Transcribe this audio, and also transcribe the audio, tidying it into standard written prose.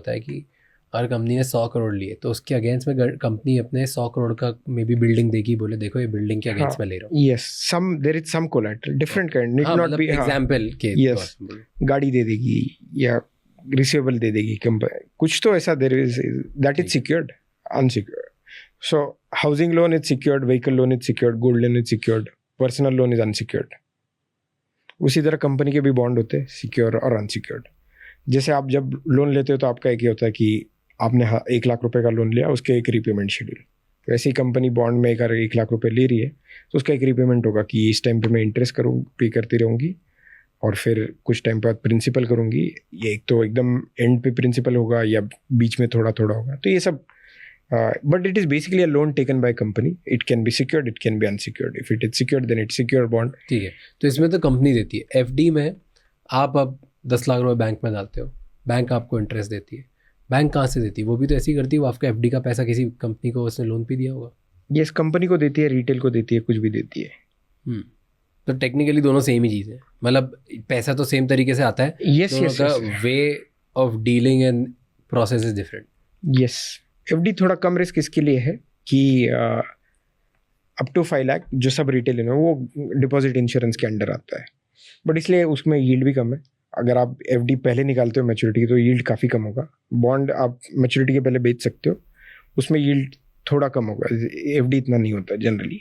होता है कि हर कंपनी ने 100 करोड़ लिए तो उसके अगेंस्ट में कंपनी अपने 100 करोड़ का मे बी बिल्डिंग देगी, बोले देखो ये बिल्डिंग के अगेंस्ट में ले रहा हूँ। Yes, some there is some collateral, different kind, need not be example के यस, गाड़ी दे देगी या रिसीवेबल दे देगी कंपनी, कुछ तो ऐसा there is that is secured, unsecured. So housing loan is secured, vehicle loan is secured, gold loan is secured, personal loan is unsecured. उसी तरह कंपनी के भी बॉन्ड होते हैं सिक्योर और अनसिक्योर्ड. जैसे आप जब लोन लेते हो तो आपका एक ही होता है कि आपने 1 लाख रुपए का लोन लिया, उसके एक रीपेमेंट शेड्यूल. वैसे ही कंपनी बॉन्ड में 1 लाख रुपए ले रही है तो उसका एक रीपेमेंट होगा कि इस टाइम पे मैं इंटरेस्ट पे करती रहूँगी और फिर कुछ टाइम बाद प्रिंसिपल करूँगी. ये एक तो एकदम एंड पे प्रिंसिपल होगा या बीच में थोड़ा थोड़ा होगा. तो ये सब but it is basically a loan taken by company. It can be secured, it can be unsecured. If it is secured then it secure bond. ठीक है, तो इसमें तो कंपनी देती है. एफडी में आप अब 10 लाख रुपए बैंक में डालते हो, बैंक आपको इंटरेस्ट देती है. बैंक कहाँ से देती है? वो भी तो ऐसी करती है, वो आपका एफडी का पैसा किसी कंपनी को उसने लोन पे दिया होगा. यस, कंपनी को देती है, रिटेल को देती है, कुछ भी देती है. तो टेक्निकली दोनों सेम ही चीज़ है, मतलब पैसा तो सेम तरीके से आता है. Yes yes, way of dealing and process is different. Yes, FD थोड़ा कम रिस्क इसके लिए है कि अप टू 5 लाख जो सब रिटेल है वो डिपॉजिट इंश्योरेंस के अंडर आता है. बट इसलिए उसमें यील्ड भी कम है. अगर आप एफडी पहले निकालते हो मैच्योरिटी तो यील्ड काफ़ी कम होगा. बॉन्ड आप मैच्योरिटी के पहले बेच सकते हो, उसमें यील्ड थोड़ा कम होगा. एफडी इतना नहीं होता जनरली.